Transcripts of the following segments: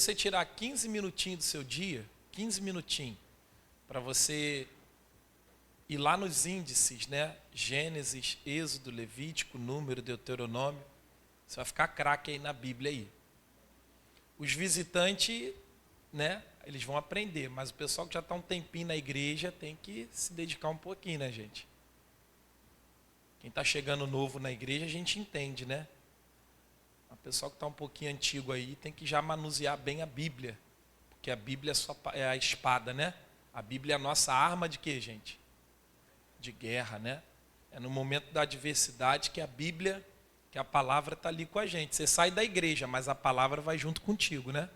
você tirar 15 minutinhos do seu dia, 15 minutinhos, para você ir lá nos índices, né? Gênesis, Êxodo, Levítico, Número, Deuteronômio, você vai ficar craque aí na Bíblia aí. Os visitantes, né? Eles vão aprender, mas o pessoal que já está um tempinho na igreja tem que se dedicar um pouquinho, né, gente? Quem está chegando novo na igreja, a gente entende, né? O pessoal que está um pouquinho antigo aí tem que já manusear bem a Bíblia. Porque a Bíblia é a espada, né? A Bíblia é a nossa arma de quê, gente? De guerra, né? É no momento da adversidade que a Bíblia, que a palavra está ali com a gente. Você sai da igreja, mas a palavra vai junto contigo, né?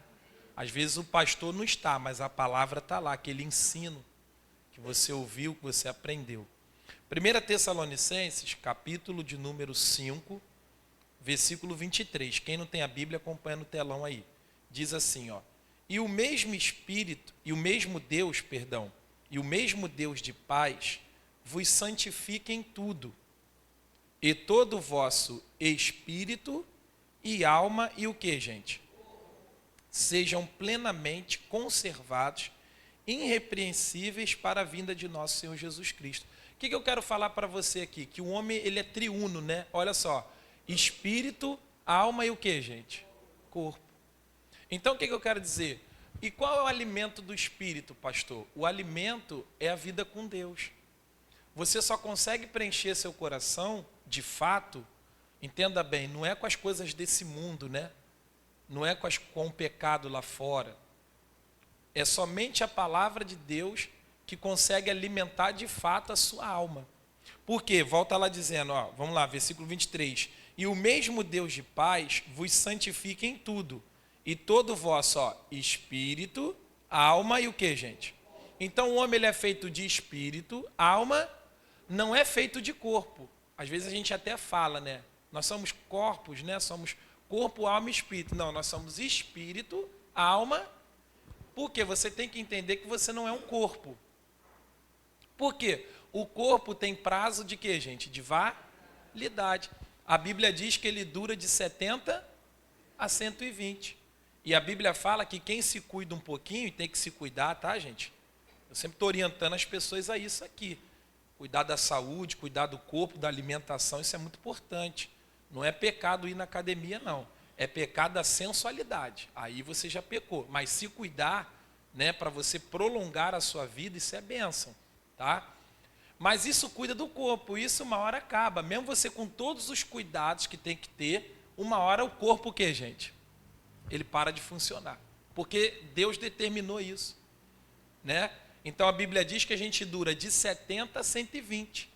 Às vezes o pastor não está, mas a palavra está lá, aquele ensino que você ouviu, que você aprendeu. 1 Tessalonicenses, capítulo de número 5, versículo 23. Quem não tem a Bíblia, acompanha no telão aí. Diz assim, ó: e o mesmo Espírito, e o mesmo Deus, perdão, e o mesmo Deus de paz vos santifique em tudo, e todo o vosso espírito e alma, e o que, gente? Sejam plenamente conservados, irrepreensíveis para a vinda de nosso Senhor Jesus Cristo. O que eu quero falar para você aqui? Que o homem, ele é triuno, né? Olha só, espírito, alma e o que, gente? Corpo. Então, o que eu quero dizer? E qual é o alimento do espírito, pastor? O alimento é a vida com Deus. Você só consegue preencher seu coração, de fato, entenda bem, não é com as coisas desse mundo, né? Não é com o pecado lá fora. É somente a palavra de Deus que consegue alimentar de fato a sua alma. Por quê? Volta lá dizendo, ó, vamos lá, versículo 23. E o mesmo Deus de paz vos santifique em tudo, e todo o vosso, ó, espírito, alma e o que, gente? Então o homem, ele é feito de espírito, alma, não é feito de corpo. Às vezes a gente até fala, né? Nós somos corpos, né? Somos corpo, alma e espírito. Não, nós somos espírito, alma. Porque você tem que entender que você não é um corpo. Por quê? O corpo tem prazo de quê, gente? De validade. A Bíblia diz que ele dura de 70 a 120. E a Bíblia fala que quem se cuida um pouquinho, e tem que se cuidar, tá, gente? Eu sempre estou orientando as pessoas a isso aqui. Cuidar da saúde, cuidar do corpo, da alimentação, isso é muito importante. Não é pecado ir na academia, não. É pecado a sensualidade. Aí você já pecou. Mas se cuidar, né, para você prolongar a sua vida, isso é bênção, tá? Mas isso cuida do corpo, isso uma hora acaba. Mesmo você com todos os cuidados que tem que ter, uma hora o corpo o quê, gente? Ele para de funcionar. Porque Deus determinou isso, né? Então a Bíblia diz que a gente dura de 70 a 120.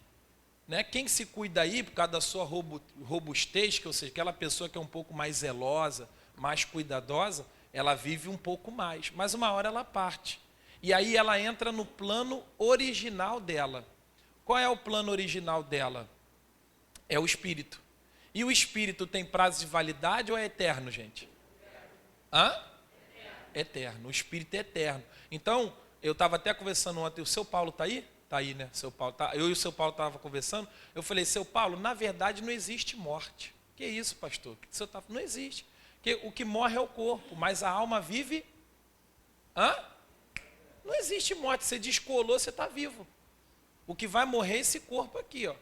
Né? Quem se cuida aí, por causa da sua robustez, ou seja, aquela pessoa que é um pouco mais zelosa, mais cuidadosa, ela vive um pouco mais. Mas uma hora ela parte. E aí ela entra no plano original dela. Qual é o plano original dela? É o espírito. E o espírito tem prazo de validade ou é eterno, gente? Hã? Eterno. O espírito é eterno. Então, eu estava até conversando ontem, o seu Paulo está aí? Está aí, né? Seu Paulo tá. Eu e o seu Paulo estávamos conversando. Eu falei, seu Paulo, na verdade não existe morte. Que isso, pastor? Que o senhor tá... Não existe. Porque o que morre é o corpo, mas a alma vive. Hã? Não existe morte. Você descolou, você está vivo. O que vai morrer é esse corpo aqui, ó.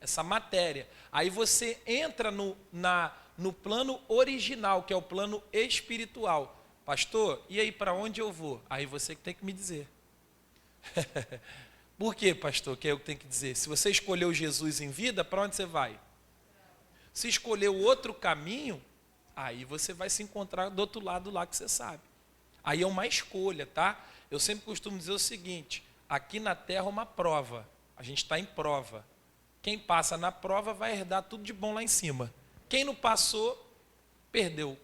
Essa matéria. Aí você entra no plano original, que é o plano espiritual. Pastor, e aí para onde eu vou? Aí você que tem que me dizer. Por quê, pastor, que é eu que tenho que dizer? Se você escolheu Jesus em vida, para onde você vai? Se escolheu outro caminho, aí você vai se encontrar do outro lado lá que você sabe. Aí é uma escolha, tá? Eu sempre costumo dizer o seguinte, aqui na terra é uma prova, a gente está em prova. Quem passa na prova vai herdar tudo de bom lá em cima. Quem não passou, perdeu.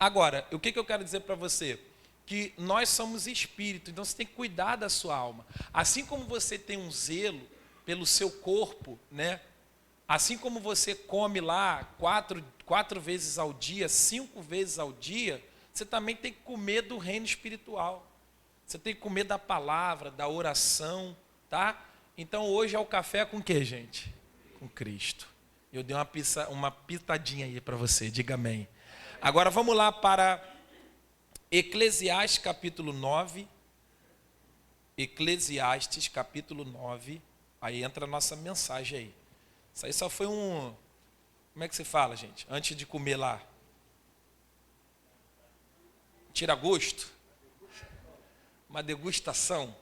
Agora, o que eu quero dizer para você? Que nós somos espírito, então você tem que cuidar da sua alma. Assim como você tem um zelo pelo seu corpo, né? Assim como você come lá quatro vezes ao dia, 5 vezes ao dia, você também tem que comer do reino espiritual. Você tem que comer da palavra, da oração, tá? Então hoje é o café com o que, gente? Com Cristo. Eu dei uma pitadinha aí para você, diga amém. Agora vamos lá para Eclesiastes capítulo 9. Eclesiastes capítulo 9. Aí entra a nossa mensagem aí. Isso aí só foi um... Como é que se fala, gente? Antes de comer lá. Tira gosto. Uma degustação.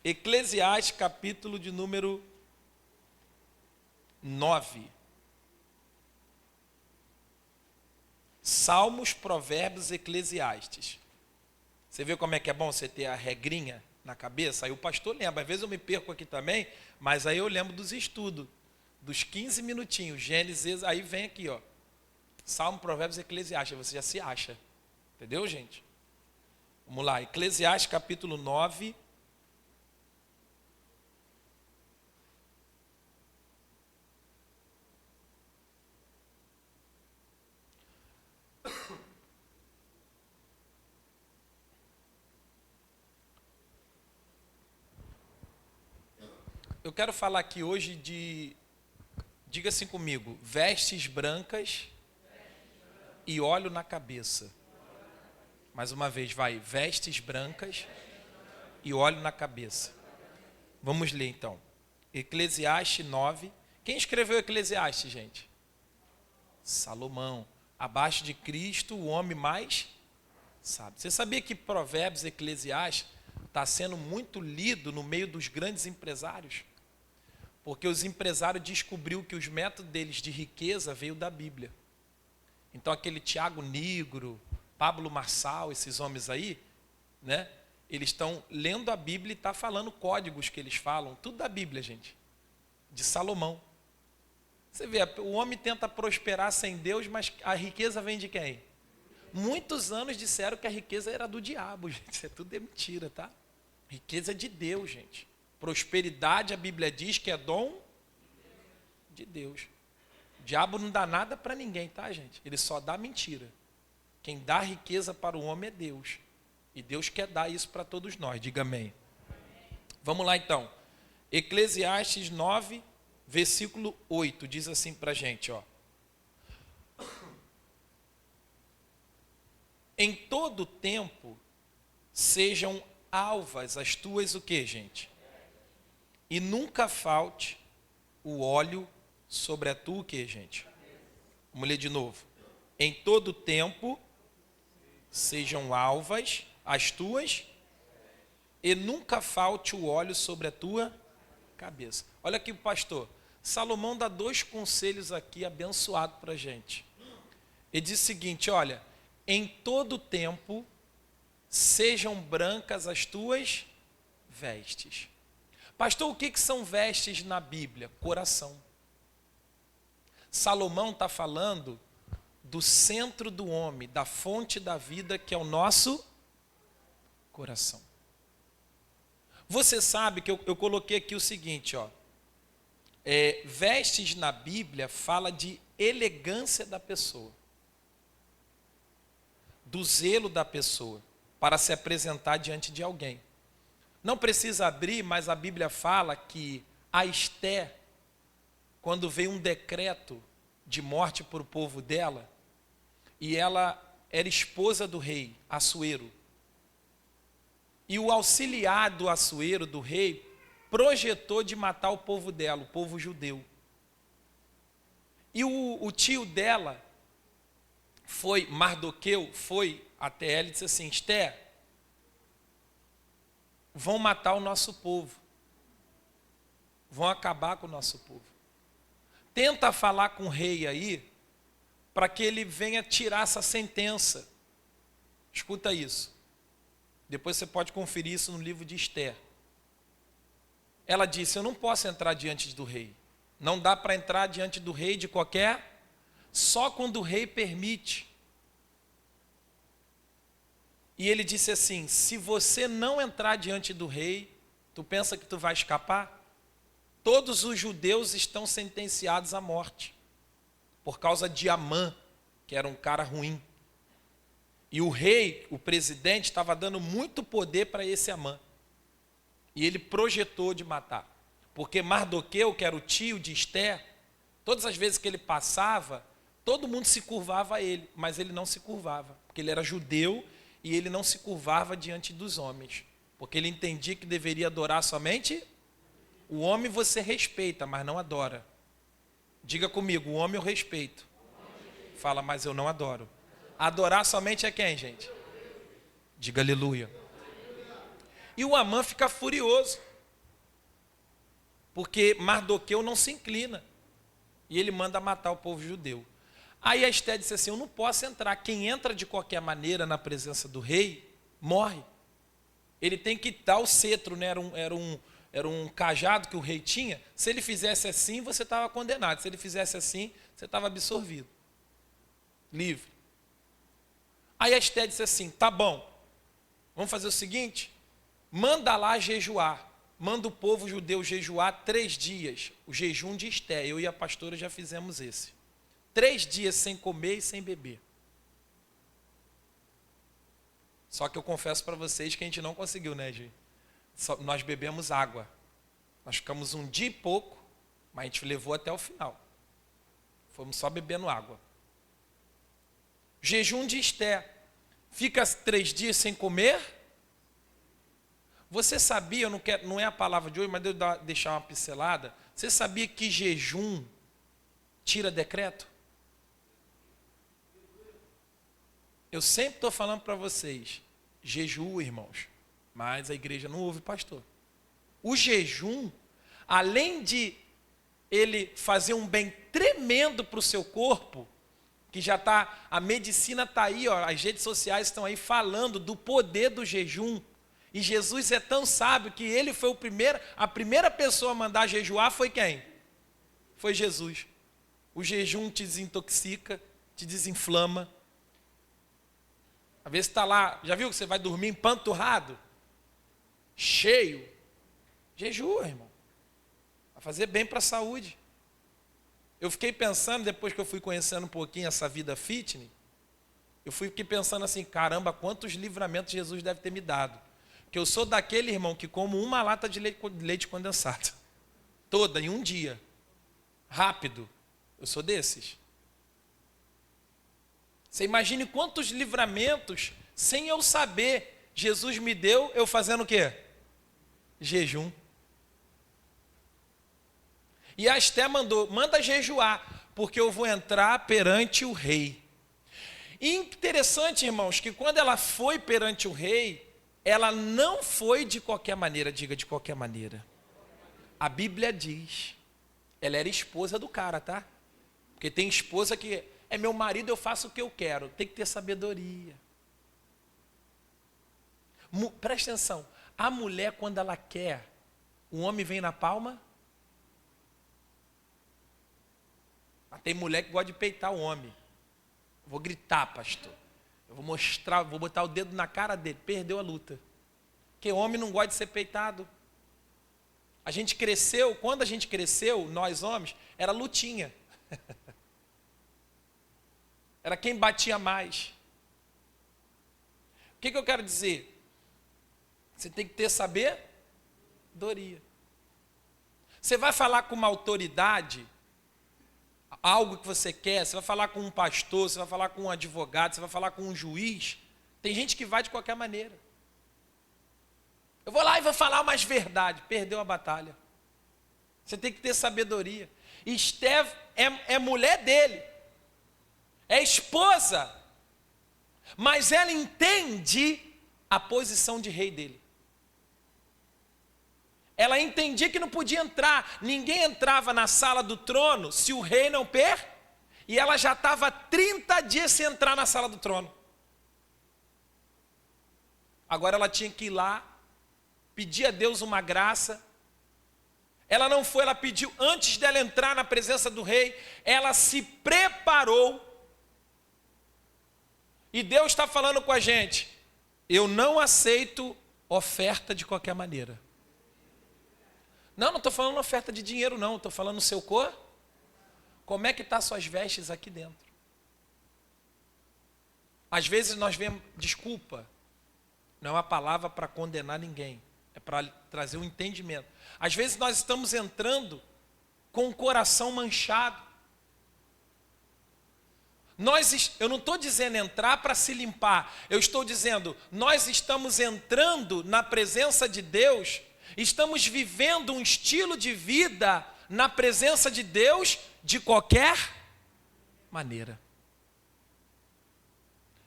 Eclesiastes capítulo de número 9. Salmos, Provérbios, Eclesiastes. Você viu como é que é bom você ter a regrinha na cabeça? Aí o pastor lembra. Às vezes eu me perco aqui também, mas aí eu lembro dos estudos. Dos 15 minutinhos. Gênesis, aí vem aqui, ó. Salmo, Provérbios, Eclesiastes. Você já se acha. Entendeu, gente? Vamos lá. Eclesiastes capítulo 9. Eu quero falar aqui hoje de, diga assim comigo, vestes brancas e óleo na cabeça. Mais uma vez, vai, vestes brancas e óleo na cabeça. Vamos ler então. Eclesiastes 9. Quem escreveu Eclesiastes, gente? Salomão. Abaixo de Cristo, o homem mais sábio. Você sabia que Provérbios e Eclesiastes está sendo muito lido no meio dos grandes empresários? Porque os empresários descobriram que os métodos deles de riqueza veio da Bíblia. Então aquele Tiago Nigro, Pablo Marçal, esses homens aí, né? Eles estão lendo a Bíblia e está falando códigos que eles falam, tudo da Bíblia, gente. De Salomão. Você vê, o homem tenta prosperar sem Deus, mas a riqueza vem de quem? Muitos anos disseram que a riqueza era do diabo, gente. Isso é tudo mentira, tá? Riqueza é de Deus, gente. Prosperidade, a Bíblia diz que é dom de Deus. O diabo não dá nada para ninguém, tá, gente? Ele só dá mentira. Quem dá riqueza para o homem é Deus. E Deus quer dar isso para todos nós. Diga amém. Vamos lá, então. Eclesiastes 9, versículo 8, diz assim para a gente, ó. Em todo tempo sejam alvas as tuas o quê, gente? E nunca falte o óleo sobre a tua o quê, gente? Vamos ler de novo. Em todo tempo sejam alvas as tuas e nunca falte o óleo sobre a tua cabeça. Olha aqui, pastor. Salomão dá 2 conselhos aqui abençoados para a gente. Ele diz o seguinte, olha, em todo tempo sejam brancas as tuas vestes. Pastor, o que são vestes na Bíblia? Coração. Salomão está falando do centro do homem, da fonte da vida, que é o nosso coração. Você sabe que eu coloquei aqui o seguinte, ó. Vestes na Bíblia fala de elegância da pessoa, do zelo da pessoa, para se apresentar diante de alguém. Não precisa abrir, mas a Bíblia fala que a Esté, quando veio um decreto de morte para o povo dela, e ela era esposa do rei, Assuero, e o auxiliar do Assuero, do rei, projetou de matar o povo dela, o povo judeu. E o tio dela, Mardoqueu, foi até ela e disse assim, Esté, vão matar o nosso povo. Vão acabar com o nosso povo. Tenta falar com o rei aí, para que ele venha tirar essa sentença. Escuta isso. Depois você pode conferir isso no livro de Esther. Ela disse, eu não posso entrar diante do rei. Não dá para entrar diante do rei de qualquer, só quando o rei permite. E ele disse assim, se você não entrar diante do rei, tu pensa que tu vai escapar? Todos os judeus estão sentenciados à morte, por causa de Amã, que era um cara ruim. E o rei, o presidente, estava dando muito poder para esse Amã. E ele projetou de matar. Porque Mardoqueu, que era o tio de Esther, todas as vezes que ele passava, todo mundo se curvava a ele, mas ele não se curvava. porque ele era judeu e ele não se curvava diante dos homens, porque ele entendia que deveria adorar somente o homem. Você respeita, mas não adora. Diga comigo, o homem eu respeito. Fala, mas eu não adoro. Adorar somente é quem, gente? Diga aleluia. E o Amã fica furioso, porque Mardoqueu não se inclina. E ele manda matar o povo judeu. Aí a Esté disse assim, eu não posso entrar. Quem entra de qualquer maneira na presença do rei, morre. Ele tem que dar o cetro, né? Era um cajado que o rei tinha. Se ele fizesse assim, você estava condenado. Se ele fizesse assim, você estava absorvido. Livre. Aí a Esté disse assim, tá bom, vamos fazer o seguinte, manda lá jejuar. Manda o povo judeu jejuar 3 dias. O jejum de Esté. Eu e a pastora já fizemos esse. 3 dias sem comer e sem beber. Só que eu confesso para vocês que a gente não conseguiu, né, gente? Nós bebemos água. Nós ficamos 1 dia e pouco, mas a gente levou até o final. Fomos só bebendo água. Jejum de Esté. Fica 3 dias sem comer. Você sabia, não é a palavra de hoje, mas eu deixar uma pincelada. Você sabia que jejum tira decreto? Eu sempre estou falando para vocês, jejum, irmãos, mas a igreja não ouve pastor. O jejum, além de ele fazer um bem tremendo para o seu corpo, que já está, a medicina está aí, ó, as redes sociais estão aí falando do poder do jejum. E Jesus é tão sábio que ele foi a primeira pessoa a mandar jejuar foi quem? Foi Jesus. O jejum te desintoxica, te desinflama. Às vezes está lá, já viu que você vai dormir empanturrado? Cheio. Jejua, irmão. Vai fazer bem para a saúde. Eu fiquei pensando, depois que eu fui conhecendo um pouquinho essa vida fitness, eu fiquei pensando assim, caramba, quantos livramentos Jesus deve ter me dado. Que eu sou daquele, irmão, que como uma lata de leite condensado. Toda, em um dia. Rápido. Eu sou desses. Você imagine quantos livramentos, sem eu saber, Jesus me deu, eu fazendo o quê? Jejum. E a Esté manda jejuar, porque eu vou entrar perante o rei. E interessante, irmãos, que quando ela foi perante o rei, ela não foi de qualquer maneira, diga de qualquer maneira. A Bíblia diz, ela era esposa do cara, tá? Porque tem esposa que é meu marido, eu faço o que eu quero. Tem que ter sabedoria. Presta atenção, a mulher quando ela quer, o homem vem na palma. Tem mulher que gosta de peitar o homem. Vou gritar, pastor. Eu vou mostrar, vou botar o dedo na cara dele. Perdeu a luta. Porque homem não gosta de ser peitado. A gente cresceu, quando a gente cresceu, nós homens, era lutinha. Era quem batia mais. O que eu quero dizer? Você tem que ter sabedoria. Você vai falar com uma autoridade, algo que você quer, você vai falar com um pastor, você vai falar com um advogado, você vai falar com um juiz. Tem gente que vai de qualquer maneira. Eu vou lá e vou falar umas verdades. Perdeu a batalha. Você tem que ter sabedoria. Esté é mulher dele. É esposa. Mas ela entende a posição de rei dele. Ela entendia que não podia entrar. Ninguém entrava na sala do trono se o rei não E ela já estava 30 dias sem entrar na sala do trono. Agora ela tinha que ir lá, pedir a Deus uma graça. Ela não foi, ela pediu, antes dela entrar na presença do rei, ela se preparou. E Deus está falando com a gente, eu não aceito oferta de qualquer maneira. Não estou falando oferta de dinheiro não, estou falando no seu corpo. Como é que estão suas vestes aqui dentro? Às vezes nós vemos, desculpa, não é uma palavra para condenar ninguém, é para trazer um entendimento. Às vezes nós estamos entrando com o coração manchado. Eu não estou dizendo entrar para se limpar, eu estou dizendo, nós estamos entrando na presença de Deus, estamos vivendo um estilo de vida na presença de Deus de qualquer maneira.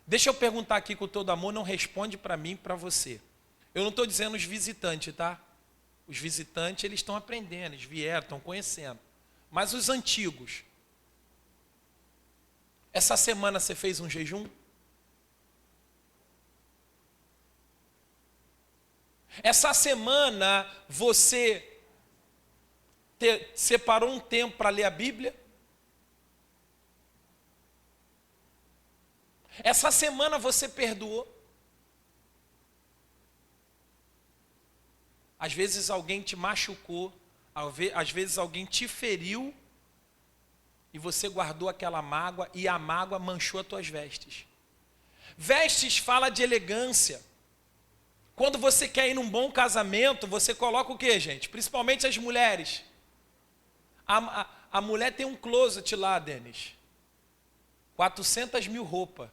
Deixa eu perguntar aqui com todo amor, não responde para mim e para você. Eu não estou dizendo os visitantes, tá? Os visitantes, eles estão aprendendo, eles vieram, estão conhecendo. Mas os antigos, essa semana você fez um jejum? Essa semana você separou um tempo para ler a Bíblia? Essa semana você perdoou? Às vezes alguém te machucou, às vezes alguém te feriu e você guardou aquela mágoa e a mágoa manchou as tuas vestes. Vestes fala de elegância. Quando você quer ir num bom casamento, você coloca o quê, gente? Principalmente as mulheres. A mulher tem um closet lá, Denis. 400 mil roupas.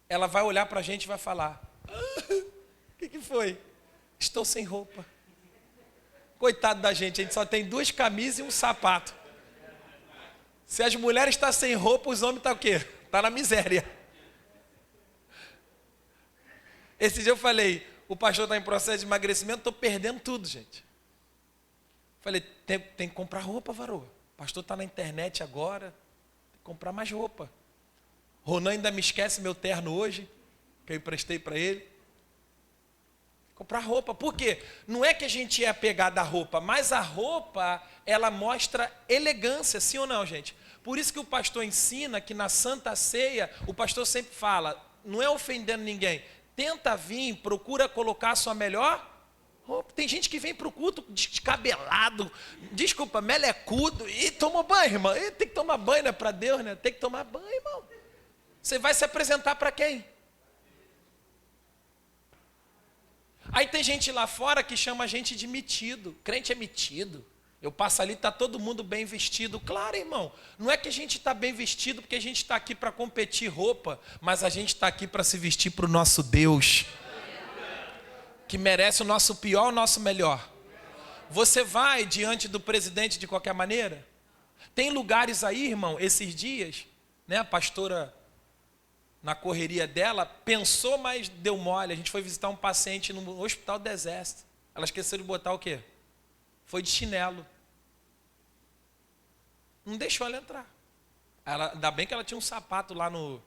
Ela vai olhar para a gente e vai falar: o que foi? Estou sem roupa. Coitado da gente, a gente só tem 2 camisas e um sapato. Se as mulheres estão sem roupa, os homens estão o quê? Está na miséria. Esse dia eu falei, o pastor está em processo de emagrecimento, estou perdendo tudo, gente. Falei, tem que comprar roupa, varô. O pastor está na internet agora, tem que comprar mais roupa. Ronan ainda me esquece meu terno hoje, que eu emprestei para ele. Comprar roupa, por quê? Não é que a gente é apegado à roupa, mas a roupa, ela mostra elegância, sim ou não, gente? Por isso que o pastor ensina que na Santa Ceia, o pastor sempre fala, não é ofendendo ninguém, tenta vir, procura colocar a sua melhor roupa. Tem gente que vem para o culto descabelado, desculpa, melecudo, e toma banho, irmão. E tem que tomar banho, né? Para Deus, né? Tem que tomar banho, irmão. Você vai se apresentar para quem? Aí tem gente lá fora que chama a gente de metido. Crente é metido. Eu passo ali, está todo mundo bem vestido. Claro, irmão, não é que a gente está bem vestido porque a gente está aqui para competir roupa, mas a gente está aqui para se vestir para o nosso Deus, que merece o nosso pior, o nosso melhor. Você vai diante do presidente de qualquer maneira? Tem lugares aí, irmão, esses dias, né, a pastora, na correria dela, pensou, mas deu mole. A gente foi visitar um paciente no hospital do exército. Ela esqueceu de botar o quê? Foi de chinelo. Não deixou ela entrar. Ainda bem que ela tinha um sapato lá no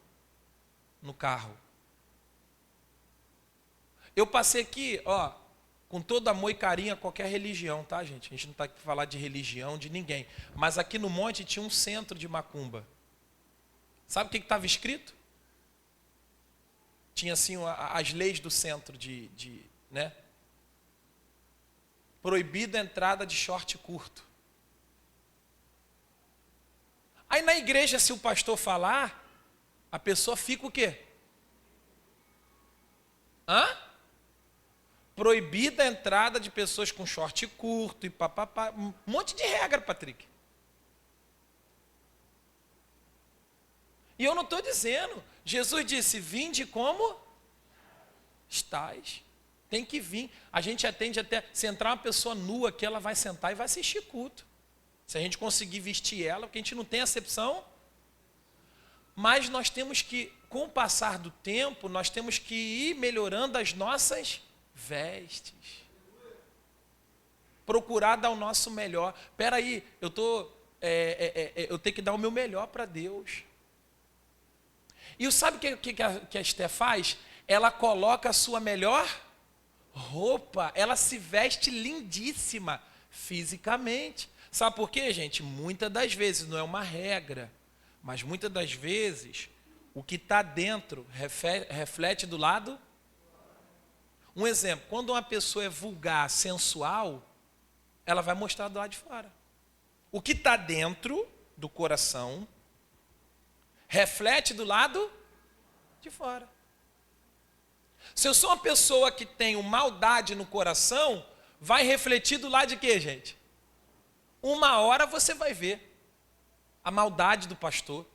carro. Eu passei aqui, ó, com todo amor e carinho a qualquer religião, tá, gente? A gente não está aqui para falar de religião de ninguém. Mas aqui no monte tinha um centro de macumba. Sabe o que estava escrito? Tinha assim as leis do centro né? Proibida a entrada de short curto. Aí na igreja, se o pastor falar, a pessoa fica o quê? Proibida a entrada de pessoas com short curto e papapá. Um monte de regra, Patrick. E eu não estou dizendo. Jesus disse, vinde como estais. Tem que vir. A gente atende até, se entrar uma pessoa nua aqui, ela vai sentar e vai assistir culto. Se a gente conseguir vestir ela, porque a gente não tem acepção. Mas nós temos que, com o passar do tempo, nós temos que ir melhorando as nossas vestes. Procurar dar o nosso melhor. Espera aí, eu tenho que dar o meu melhor para Deus. E sabe o que a Esté faz? Ela coloca a sua melhor roupa, ela se veste lindíssima fisicamente. Sabe por quê, gente? Muitas das vezes, não é uma regra, mas muitas das vezes, o que está dentro reflete do lado. Um exemplo, quando uma pessoa é vulgar, sensual, ela vai mostrar do lado de fora. O que está dentro do coração reflete do lado de fora. Se eu sou uma pessoa que tem maldade no coração, vai refletir do lado de quê, gente? Uma hora você vai ver. a maldade do pastor.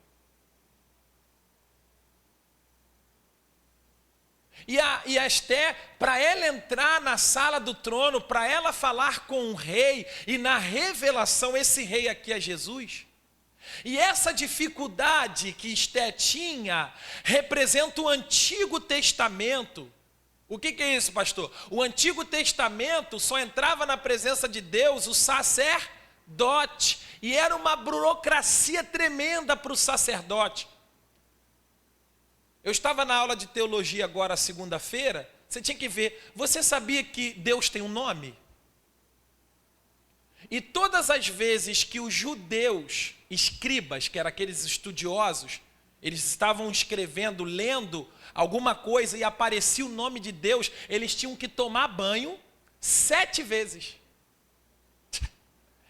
E a Esté, para ela entrar na sala do trono, para ela falar com o rei, e na revelação, esse rei aqui é Jesus. E essa dificuldade que Esté tinha, representa o Antigo Testamento. O que é isso, pastor? O Antigo Testamento só entrava na presença de Deus o sacerdote. E era uma burocracia tremenda para o sacerdote. Eu estava na aula de teologia agora, segunda-feira, você tinha que ver, você sabia que Deus tem um nome? E todas as vezes que os judeus, escribas, que eram aqueles estudiosos, eles estavam escrevendo, lendo alguma coisa e aparecia o nome de Deus, eles tinham que tomar banho 7 vezes.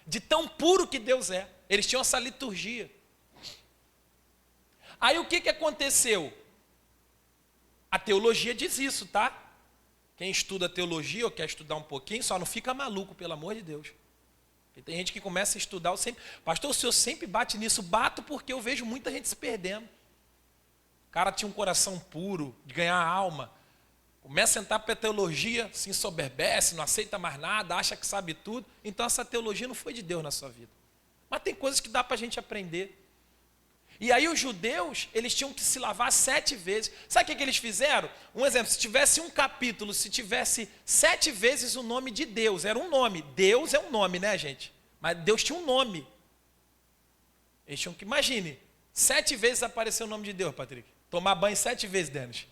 De tão puro que Deus é. Eles tinham essa liturgia. Aí o que aconteceu? A teologia diz isso, tá? Quem estuda teologia ou quer estudar um pouquinho, só não fica maluco, pelo amor de Deus. Porque tem gente que começa a estudar, eu sempre, pastor, o senhor sempre bate nisso. Bato porque eu vejo muita gente se perdendo. O cara tinha um coração puro, de ganhar a alma. Começa a entrar para a teologia, se ensoberbece, não aceita mais nada, acha que sabe tudo. Então essa teologia não foi de Deus na sua vida. Mas tem coisas que dá para a gente aprender. E aí os judeus, eles tinham que se lavar 7 vezes. Sabe o que eles fizeram? Um exemplo, se tivesse um capítulo, se tivesse 7 vezes o nome de Deus, era um nome. Deus é um nome, né, gente? Mas Deus tinha um nome. Eles tinham que, imagine, 7 vezes apareceu o nome de Deus, Patrick. Tomar banho 7 vezes, Denis.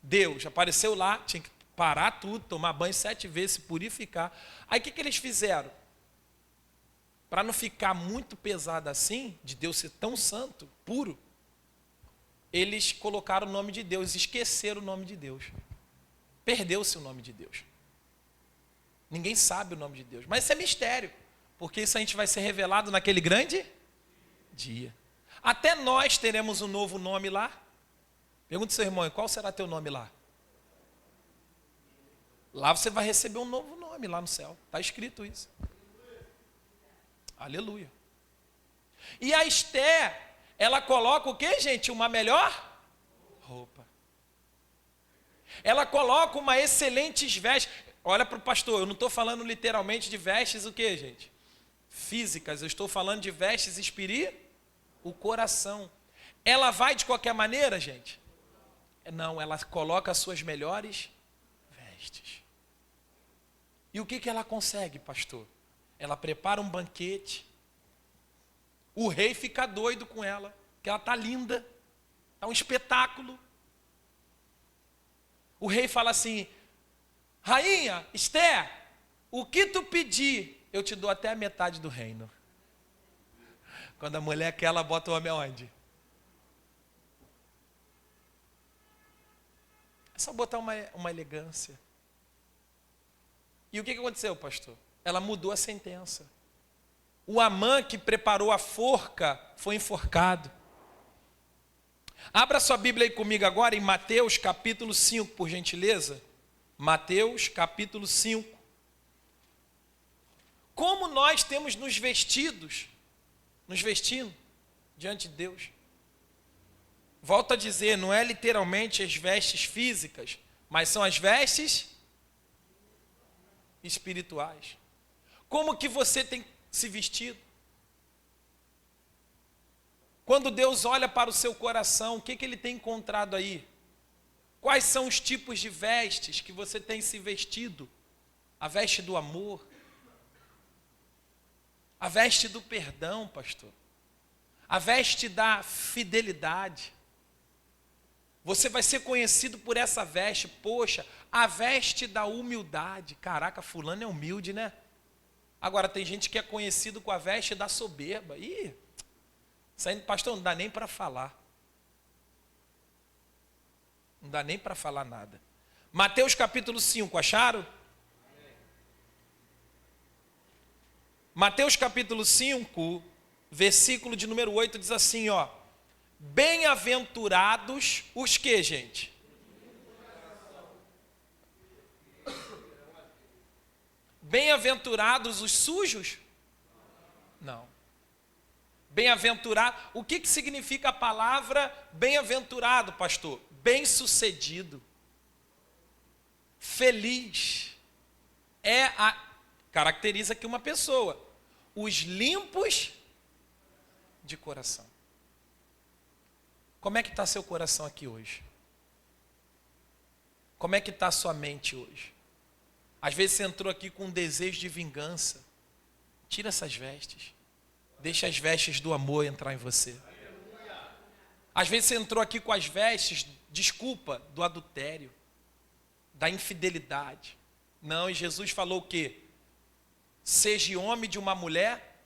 Deus apareceu lá, tinha que parar tudo, tomar banho 7 vezes, se purificar. Aí o que eles fizeram? Para não ficar muito pesado assim, de Deus ser tão santo, puro, eles colocaram o nome de Deus, esqueceram o nome de Deus. Perdeu-se o nome de Deus. Ninguém sabe o nome de Deus. Mas isso é mistério, porque isso a gente vai ser revelado naquele grande dia. Até nós teremos um novo nome lá. Pergunta ao seu irmão, qual será teu nome lá? Lá você vai receber um novo nome lá no céu. Está escrito isso. Aleluia. E a Esté, ela coloca o que, gente? Uma melhor roupa. Ela coloca uma excelentes vestes. Olha para o pastor, eu não estou falando literalmente de vestes o que, gente? Físicas, eu estou falando de vestes o coração. Ela vai de qualquer maneira, gente? Não, ela coloca as suas melhores vestes. E o que ela consegue, pastor? Ela prepara um banquete. O rei fica doido com ela, que ela está linda, está um espetáculo. O rei fala assim, rainha, Esté, o que tu pedir, eu te dou até a metade do reino. Quando a mulher quer, ela bota o homem aonde? É só botar uma elegância. E o que aconteceu, pastor? Ela mudou a sentença. O Amã que preparou a forca foi enforcado. Abra sua Bíblia aí comigo agora em Mateus capítulo 5, por gentileza. Mateus capítulo 5. Como nós temos nos vestindo diante de Deus. Volto a dizer, não é literalmente as vestes físicas, mas são as vestes espirituais. Como que você tem se vestido? Quando Deus olha para o seu coração, o que Ele tem encontrado aí? Quais são os tipos de vestes que você tem se vestido? A veste do amor, a veste do perdão, pastor, a veste da fidelidade. Você vai ser conhecido por essa veste, poxa, a veste da humildade. Caraca, fulano é humilde, né? Agora, tem gente que é conhecido com a veste da soberba. Ih, saindo, pastor, não dá nem para falar. Não dá nem para falar nada. Mateus capítulo 5, acharam? Mateus capítulo 5, versículo de número 8, diz assim, ó. Bem-aventurados os que, gente? Bem-aventurados os sujos? Não. Bem-aventurado. O que significa a palavra bem-aventurado, pastor? Bem-sucedido. Feliz. Caracteriza aqui uma pessoa. Os limpos de coração. Como é que está seu coração aqui hoje? Como é que está a sua mente hoje? Às vezes você entrou aqui com um desejo de vingança. Tira essas vestes. Deixa as vestes do amor entrar em você. Às vezes você entrou aqui com as vestes, desculpa, do adultério, da infidelidade. Não, e Jesus falou o quê? Seja homem de uma mulher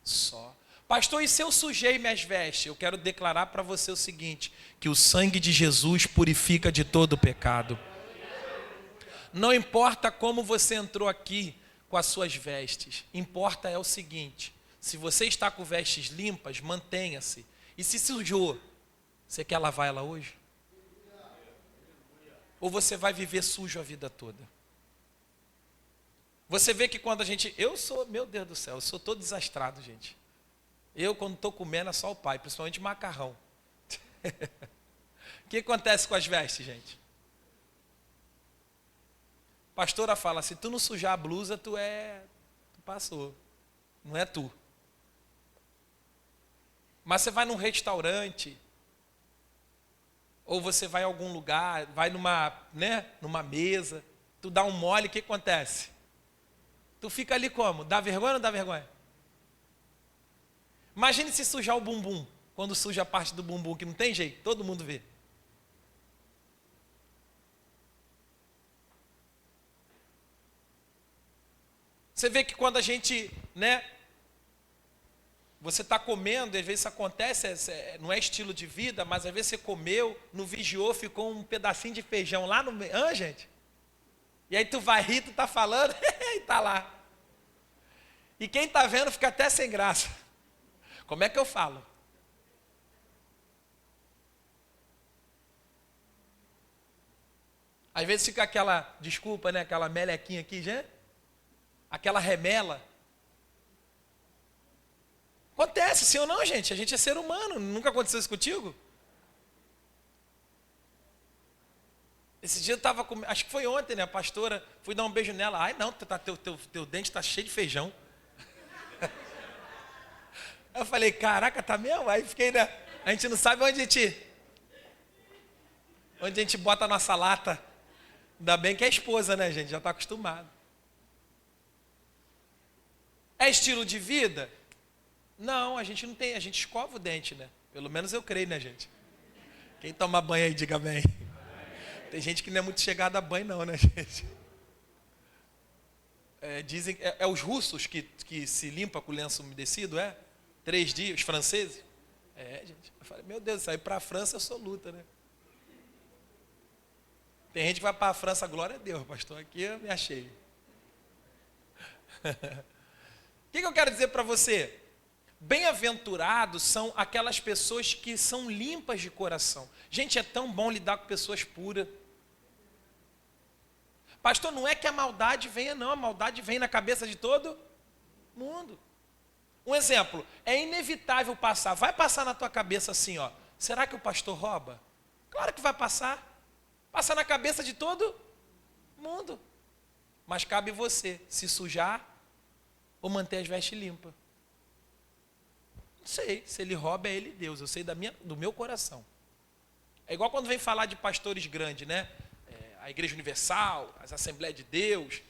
só. Pastor, e se eu sujei minhas vestes? Eu quero declarar para você o seguinte, que o sangue de Jesus purifica de todo o pecado. Não importa como você entrou aqui com as suas vestes, importa é o seguinte, se você está com vestes limpas, mantenha-se. E se sujou, você quer lavar ela hoje? Ou você vai viver sujo a vida toda? Você vê que quando a gente... meu Deus do céu, eu sou todo desastrado, gente. Eu, quando estou comendo, é só o pai, principalmente macarrão. O que acontece com as vestes, gente? A pastora fala, se tu não sujar a blusa, tu passou. Não é tu. Mas você vai num restaurante, ou você vai a algum lugar, vai numa mesa, tu dá um mole, o que acontece? Tu fica ali como? Dá vergonha ou não dá vergonha? Imagine se sujar o bumbum, quando suja a parte do bumbum, que não tem jeito, todo mundo vê. Você vê que quando a gente, você está comendo, e às vezes isso acontece, não é estilo de vida, mas às vezes você comeu, não vigiou, ficou um pedacinho de feijão lá no meio. Gente? E aí tu vai rir, tu está falando, e está lá. E quem está vendo fica até sem graça. Como é que eu falo? Às vezes fica aquela, desculpa, aquela melequinha aqui, gente? Aquela remela. Acontece, sim ou não, gente? A gente é ser humano. Nunca aconteceu isso contigo? Esse dia eu estava com... Acho que foi ontem, a pastora. Fui dar um beijo nela. Ai, não, teu dente está cheio de feijão. Eu falei, caraca, tá mesmo? Aí fiquei, A gente não sabe onde a gente bota a nossa lata. Ainda bem que é esposa, gente? Já está acostumado. É estilo de vida? Não, a gente não tem, a gente escova o dente, Pelo menos eu creio, gente? Quem toma banho aí, diga bem. Tem gente que não é muito chegada a banho não, gente? Dizem, os russos que se limpa com lenço umedecido, 3 dias, os franceses? Gente. Eu falei, meu Deus, sair para a França eu sou luta, Tem gente que vai para a França, glória a Deus, pastor, aqui eu me achei. O que eu quero dizer para você? Bem-aventurados são aquelas pessoas que são limpas de coração. Gente, é tão bom lidar com pessoas puras. Pastor, não é que a maldade venha, não. A maldade vem na cabeça de todo mundo. Um exemplo, é inevitável passar. Vai passar na tua cabeça assim, será que o pastor rouba? Claro que vai passar. Passa na cabeça de todo mundo. Mas cabe você se sujar ou manter as vestes limpas. Não sei, se ele rouba é ele Deus, eu sei do meu coração. É igual quando vem falar de pastores grandes, a Igreja Universal, as Assembleias de Deus,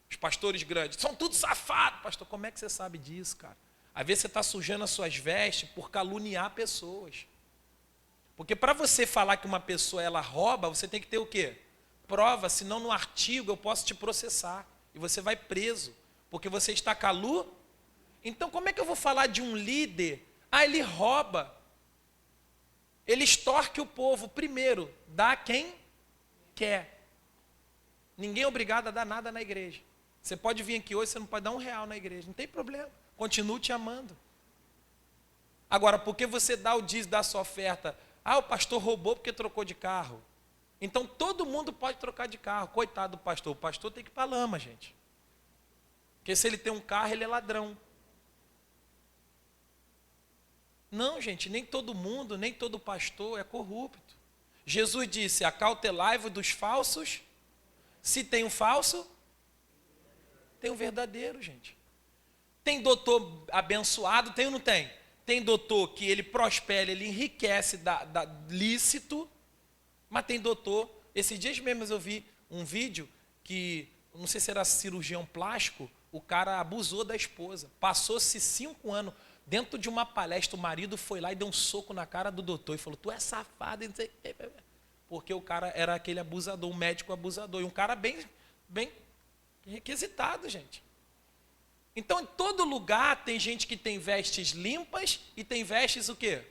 os pastores grandes, são tudo safados. Pastor, como é que você sabe disso, cara? Às vezes você está sujando as suas vestes por caluniar pessoas. Porque para você falar que uma pessoa ela rouba, você tem que ter o quê? Prova, senão no artigo eu posso te processar. E você vai preso, porque você está caluniando. Então, como é que eu vou falar de um líder? Ele rouba. Ele extorque o povo. Primeiro, dá a quem quer. Ninguém é obrigado a dar nada na igreja. Você pode vir aqui hoje, você não pode dar R$1 na igreja. Não tem problema. Continuo te amando. Agora, por que você dá o dízimo da sua oferta? O pastor roubou porque trocou de carro. Então, todo mundo pode trocar de carro. Coitado do pastor. O pastor tem que ir para a lama, gente. Porque se ele tem um carro, ele é ladrão. Não, gente, nem todo mundo, nem todo pastor é corrupto. Jesus disse, acautelai-vos dos falsos. Se tem um falso, tem um verdadeiro, gente. Tem doutor abençoado, tem ou não tem? Tem doutor que ele prospera, ele enriquece da lícito, mas tem doutor... Esses dias mesmo eu vi um vídeo que, não sei se era cirurgião plástico, o cara abusou da esposa. Passou-se 5 anos, dentro de uma palestra, o marido foi lá e deu um soco na cara do doutor e falou, tu é safado, e não sei... Porque o cara era aquele abusador, um médico abusador, e um cara bem requisitado, gente. Então, em todo lugar tem gente que tem vestes limpas e tem vestes o quê?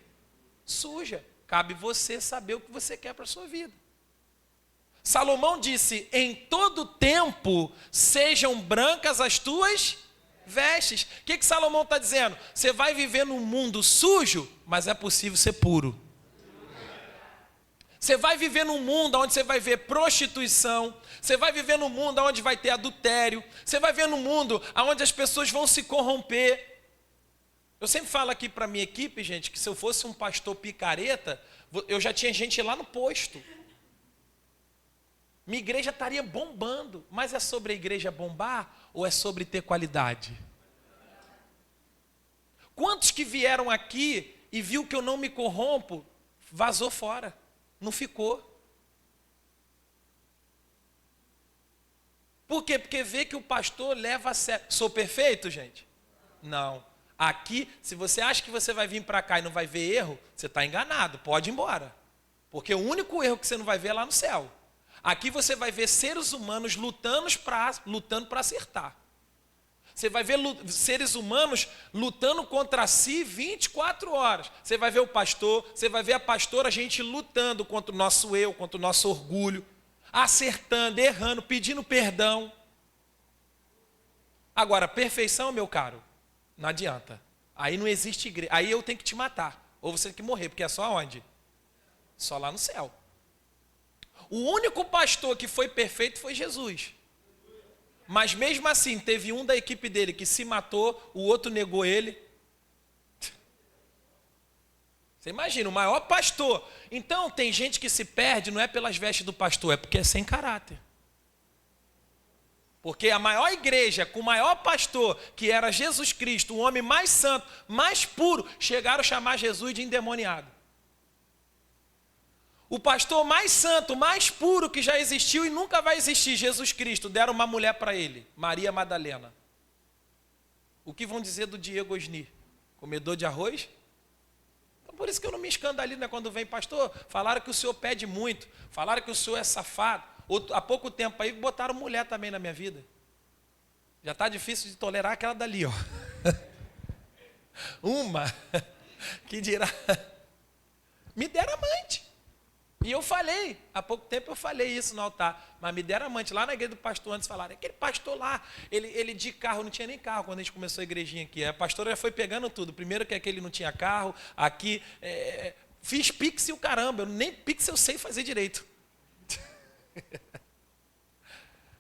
Suja. Cabe você saber o que você quer para a sua vida. Salomão disse, em todo tempo sejam brancas as tuas vestes. O que Salomão está dizendo? Você vai viver num mundo sujo, mas é possível ser puro. Você vai viver num mundo onde você vai ver prostituição, você vai viver num mundo onde vai ter adultério, você vai ver num mundo onde as pessoas vão se corromper. Eu sempre falo aqui para a minha equipe, gente, que se eu fosse um pastor picareta, eu já tinha gente lá no posto. Minha igreja estaria bombando, mas é sobre a igreja bombar ou é sobre ter qualidade? Quantos que vieram aqui e viu que eu não me corrompo, vazou fora? Não ficou. Por quê? Porque vê que o pastor leva a sério. Sou perfeito, gente? Não. Aqui, se você acha que você vai vir para cá e não vai ver erro, você está enganado, pode ir embora. Porque o único erro que você não vai ver é lá no céu. Aqui você vai ver seres humanos lutando para acertar. Você vai ver seres humanos lutando contra si 24 horas. Você vai ver o pastor, você vai ver a pastora, a gente lutando contra o nosso eu, contra o nosso orgulho, acertando, errando, pedindo perdão. Agora, perfeição, meu caro, não adianta. Aí não existe igreja. Aí eu tenho que te matar. Ou você tem que morrer, porque é só onde? Só lá no céu. O único pastor que foi perfeito foi Jesus. Mas mesmo assim, teve um da equipe dele que se matou, o outro negou ele. Você imagina, o maior pastor. Então, tem gente que se perde, não é pelas vestes do pastor, é porque é sem caráter. Porque a maior igreja, com o maior pastor, que era Jesus Cristo, o homem mais santo, mais puro, chegaram a chamar Jesus de endemoniado. O pastor mais santo, mais puro que já existiu e nunca vai existir, Jesus Cristo, deram uma mulher para ele, Maria Madalena. O que vão dizer do Diego Osni? Comedor de arroz? Então, por isso que eu não me escandalizo, né, quando vem pastor, falaram que o senhor pede muito, falaram que o senhor é safado. Há pouco tempo aí botaram mulher também na minha vida. Já está difícil de tolerar aquela dali, ó. Uma, que dirá, me deram amante. E eu falei, há pouco tempo eu falei isso no altar, mas me deram amante. Lá na igreja do pastor, antes falaram, aquele pastor lá, ele de carro, não tinha nem carro quando a gente começou a igrejinha aqui. A pastora já foi pegando tudo. Primeiro que aquele não tinha carro, aqui, fiz pix e o caramba, nem pix eu sei fazer direito.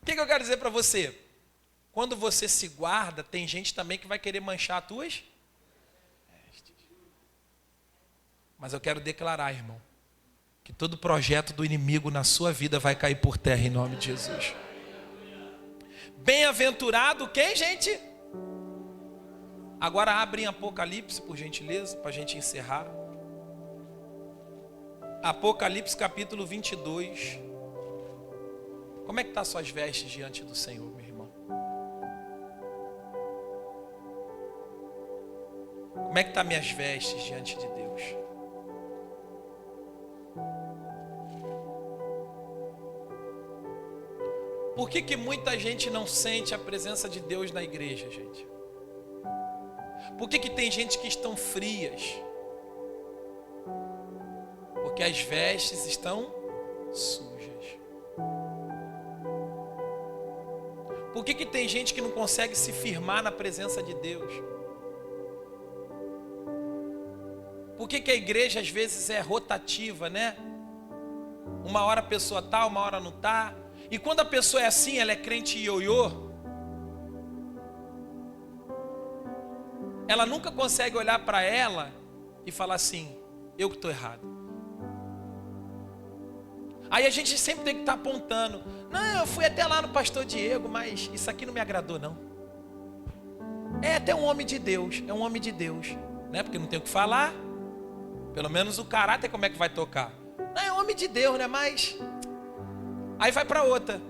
O que eu quero dizer para você? Quando você se guarda, tem gente também que vai querer manchar as tuas vestes. Mas eu quero declarar, irmão, que todo projeto do inimigo na sua vida vai cair por terra em nome de Jesus. Bem-aventurado quem, gente? Agora abre em Apocalipse, por gentileza, para a gente encerrar. Apocalipse capítulo 22. Como é que estão suas vestes diante do Senhor, meu irmão? Como é que estão minhas vestes diante de Deus? Por que muita gente não sente a presença de Deus na igreja, gente? Por que tem gente que estão frias? Porque as vestes estão sujas. Por que tem gente que não consegue se firmar na presença de Deus? Por que a igreja às vezes é rotativa, né? Uma hora a pessoa tá, uma hora não tá. E quando a pessoa é assim, ela é crente ioiô, ela nunca consegue olhar para ela e falar assim, eu que estou errado. Aí a gente sempre tem que estar apontando, não, eu fui até lá no pastor Diego, mas isso aqui não me agradou não. É até um homem de Deus, é um homem de Deus, né? Porque não tem o que falar, pelo menos o caráter como é que vai tocar. Não, é um homem de Deus, né? Mas aí vai para outra.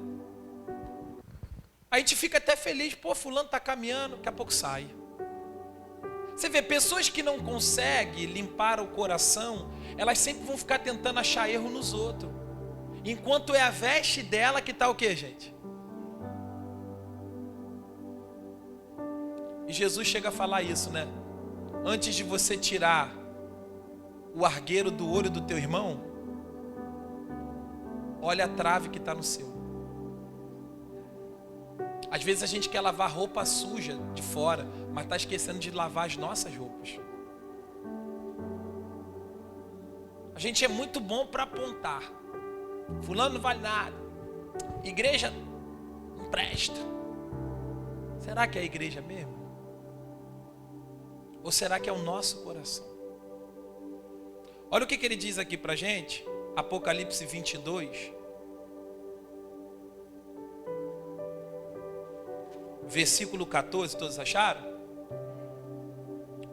A gente fica até feliz, pô, fulano está caminhando, daqui a pouco sai. Você vê, pessoas que não conseguem limpar o coração, elas sempre vão ficar tentando achar erro nos outros. Enquanto é a veste dela que está o quê, gente? E Jesus chega a falar isso, né? Antes de você tirar o argueiro do olho do teu irmão, olha a trave que está no seu. Às vezes a gente quer lavar roupa suja de fora, mas está esquecendo de lavar as nossas roupas. A gente é muito bom para apontar. Fulano não vale nada. Igreja não presta. Será que é a igreja mesmo? Ou será que é o nosso coração? Olha o que ele diz aqui para a gente. Apocalipse 22. Versículo 14, todos acharam?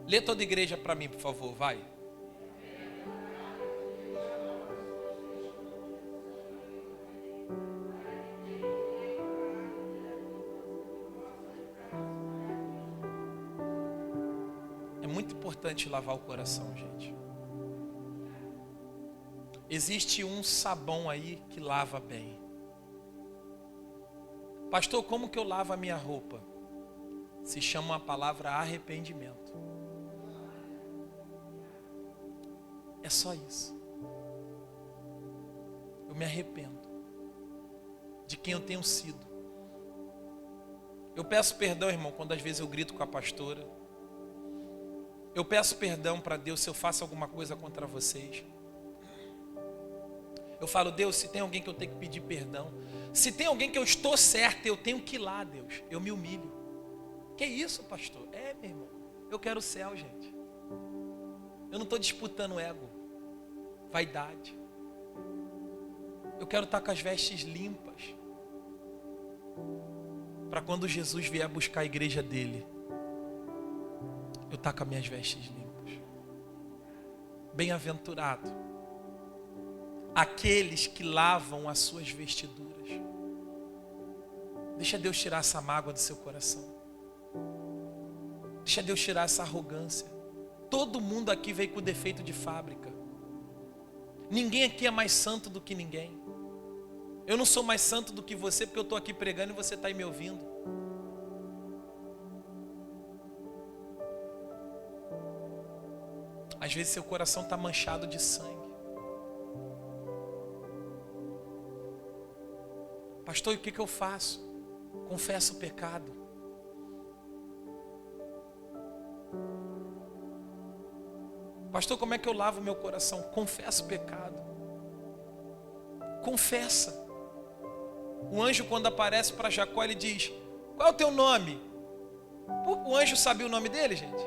Lê toda a igreja para mim, por favor, vai. É muito importante lavar o coração, gente. Existe um sabão aí que lava bem. Pastor, como que eu lavo a minha roupa? Se chama a palavra arrependimento. É só isso. Eu me arrependo de quem eu tenho sido. Eu peço perdão, irmão, quando às vezes eu grito com a pastora. Eu peço perdão para Deus se eu faço alguma coisa contra vocês. Eu falo, Deus, se tem alguém que eu tenho que pedir perdão, se tem alguém que eu estou certo, eu tenho que ir lá, Deus. Eu me humilho. Que isso, pastor? É, meu irmão. Eu quero o céu, gente. Eu não estou disputando ego, vaidade. Eu quero estar com as vestes limpas. Para quando Jesus vier buscar a igreja dele, eu estar com as minhas vestes limpas. Bem-aventurado aqueles que lavam as suas vestiduras. Deixa Deus tirar essa mágoa do seu coração. Deixa Deus tirar essa arrogância. Todo mundo aqui veio com defeito de fábrica. Ninguém aqui é mais santo do que ninguém. Eu não sou mais santo do que você porque eu estou aqui pregando e você está aí me ouvindo. Às vezes seu coração está manchado de sangue. Pastor, e o que eu faço? Confesso o pecado. Pastor, como é que eu lavo meu coração? Confesso o pecado. Confessa. O anjo, quando aparece para Jacó, ele diz, qual é o teu nome? O anjo sabia o nome dele, gente?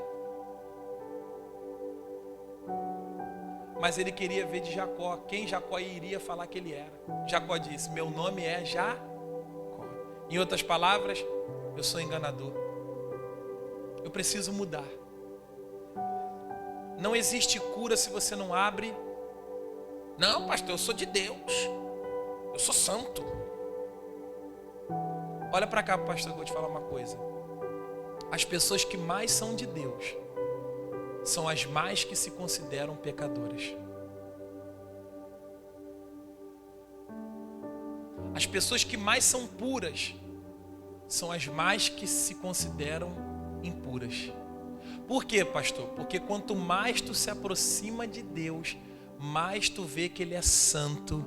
Mas ele queria ver de Jacó, quem Jacó iria falar que ele era. Jacó disse, meu nome é Jacó. Em outras palavras, eu sou enganador. Eu preciso mudar. Não existe cura se você não abre. Não, pastor, eu sou de Deus. Eu sou santo. Olha para cá, pastor, eu vou te falar uma coisa. As pessoas que mais são de Deus são as mais que se consideram pecadoras. As pessoas que mais são puras são as mais que se consideram impuras. Por quê, pastor? Porque quanto mais tu se aproxima de Deus, mais tu vê que Ele é santo,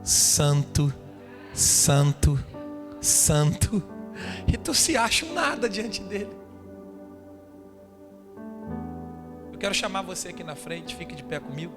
santo, santo, santo. E tu se acha um nada diante dEle. Eu quero chamar você aqui na frente, fique de pé comigo.